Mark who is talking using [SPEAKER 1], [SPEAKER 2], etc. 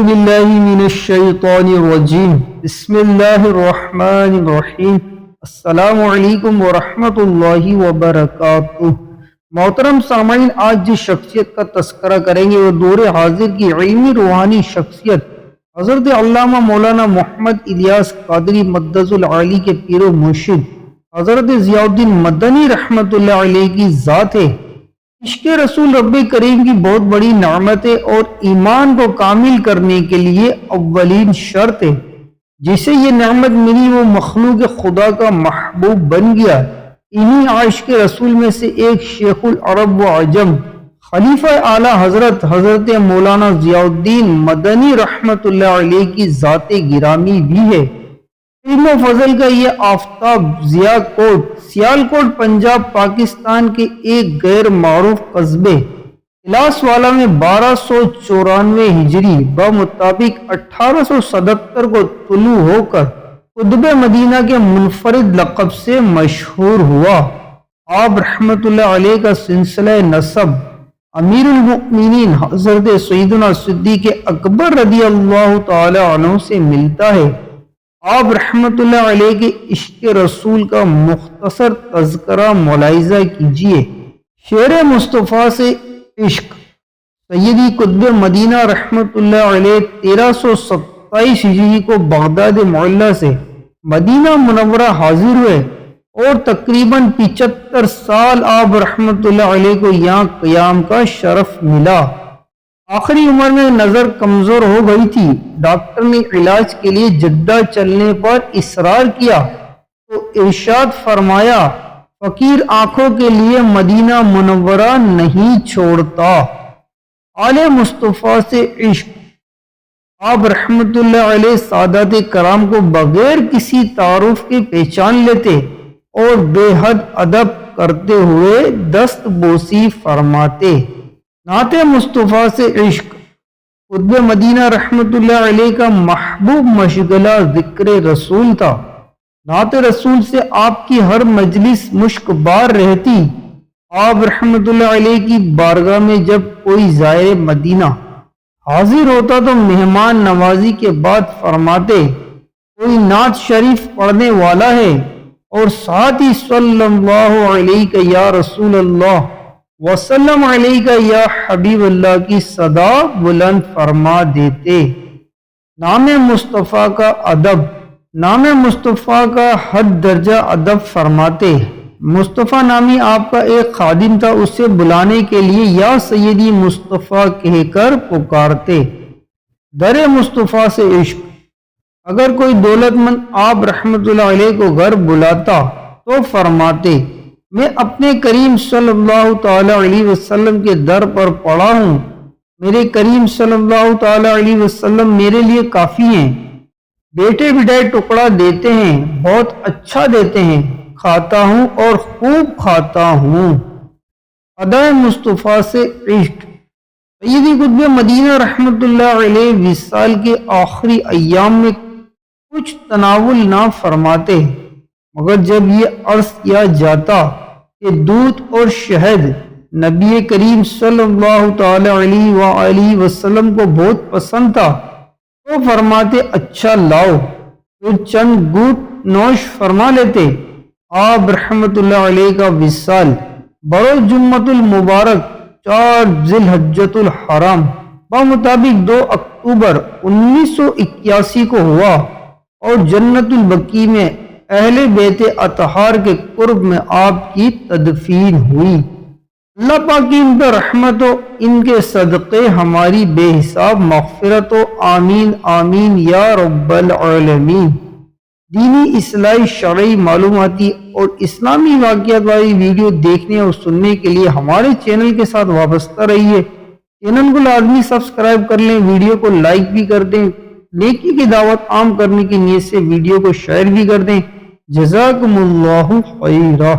[SPEAKER 1] باللہ من الشیطان الرجیم بسم اللہ الرحمن الرحیم السلام علیکم ورحمۃ اللہ وبرکاتہ۔ محترم سامعین، آج جس شخصیت کا تذکرہ کریں گے وہ دور حاضر کی علمی روحانی شخصیت حضرت علامہ مولانا محمد الیاس قادری مدظ العالی کے پیر و مرشد حضرت ضیاء الدین مدنی رحمۃ اللہ علیہ کی ذات ہے۔ عشق رسول رب کریم کی بہت بڑی نعمت ہے اور ایمان کو کامل کرنے کے لیے اولین شرط ہے۔ جسے یہ نعمت ملی وہ مخلوق خدا کا محبوب بن گیا۔ انہی عاشق رسول میں سے ایک شیخ العرب و عجم خلیفہ اعلیٰ حضرت مولانا ضیاء الدین مدنی رحمۃ اللہ علیہ کی ذات گرامی بھی ہے۔ علم و فضل کا یہ آفتاب ضیاء کوٹ سیالکوٹ پنجاب پاکستان کے ایک غیر معروف قصبے الاس والا میں 1294 ہجری بمطابق 1877 کو طلوع ہو کر قطب مدینہ کے منفرد لقب سے مشہور ہوا۔ آپ رحمت اللہ علیہ کا سلسلہ نسب امیر المؤمنین حضرت سیدنا صدیق اکبر رضی اللہ تعالی عنہ سے ملتا ہے۔ آپ رحمت اللہ علیہ کے عشق رسول کا مختصر تذکرہ ملاحظہ کیجیے۔ شعر مصطفیٰ سے عشق سیدی قطب مدینہ رحمت اللہ علیہ 1327 ہجری کو بغداد معلیٰ سے مدینہ منورہ حاضر ہوئے اور تقریباً 75 سال آپ رحمت اللہ علیہ کو یہاں قیام کا شرف ملا۔ آخری عمر میں نظر کمزور ہو گئی تھی۔ ڈاکٹر نے علاج کے لیے جدہ چلنے پر اصرار کیا تو ارشاد فرمایا، فقیر آنکھوں کے لیے مدینہ منورہ نہیں چھوڑتا۔ آل مصطفیٰ سے عشق آپ رحمت اللہ علیہ سادات کرام کو بغیر کسی تعارف کے پہچان لیتے اور بے حد ادب کرتے ہوئے دست بوسی فرماتے۔ نعت مصطفیٰ سے عشق قطب مدینہ رحمت اللہ علیہ کا محبوب مشغلہ ذکر رسول تھا۔ نعت رسول سے آپ کی ہر مجلس مشک بار رہتی۔ آپ رحمت اللہ علیہ کی بارگاہ میں جب کوئی زائر مدینہ حاضر ہوتا تو مہمان نوازی کے بعد فرماتے، کوئی نعت شریف پڑھنے والا ہے، اور ساتھ ہی صلی اللہ علیہ یا رسول اللہ وسلم علیہ یا حبیب اللہ کی صدا بلند فرما دیتے۔ نام مصطفیٰ کا ادب نام مصطفیٰ کا حد درجہ ادب فرماتے۔ مصطفیٰ نامی آپ کا ایک خادم تھا، اسے بلانے کے لیے یا سیدی مصطفیٰ کہہ کر پکارتے۔ در مصطفیٰ سے عشق اگر کوئی دولت مند آپ رحمت اللہ علیہ کو گھر بلاتا تو فرماتے، میں اپنے کریم صلی اللہ تعالی علیہ وسلم کے در پر پڑا ہوں، میرے کریم صلی اللہ تعالی علیہ وسلم میرے لیے کافی ہیں، بیٹے بٹائے ٹکڑا دیتے ہیں، بہت اچھا دیتے ہیں، کھاتا ہوں اور خوب کھاتا ہوں۔ ادائے مصطفیٰ سے عشق سیدی قطب مدینہ رحمت اللہ علیہ وصال کے آخری ایام میں کچھ تناول نہ فرماتے، مگر جب یہ عرض کیا جاتا کہ دودھ اور شہد نبی کریم صلی اللہ تعالی علیہ وآلہ وسلم کو بہت پسند تھا تو فرماتے، اچھا لاؤ، پھر چند گھونٹ نوش فرما لیتے۔ آپ رحمت اللہ علیہ کا وصال بروز جمعۃ المبارک 4 ذی الحجۃ الحرام بمطابق 2 اکتوبر 1981 کو ہوا اور جنت البقیع میں اہل بیت اطہار کے قرب میں آپ کی تدفین ہوئی۔ اللہ پاک کی ان پر رحمت ہو، ان کے صدقے ہماری بے حساب مغفرت ہو، آمین آمین یا رب العالمین۔ دینی اصلاحی شرعی معلوماتی اور اسلامی واقعات والی ویڈیو دیکھنے اور سننے کے لیے ہمارے چینل کے ساتھ وابستہ رہیے۔ چینل کو لازمی سبسکرائب کر لیں، ویڈیو کو لائک بھی کر دیں، نیکی کی دعوت عام کرنے کی نیت سے ویڈیو کو شیئر بھی کر دیں۔ جزاکم اللہ خیرہ۔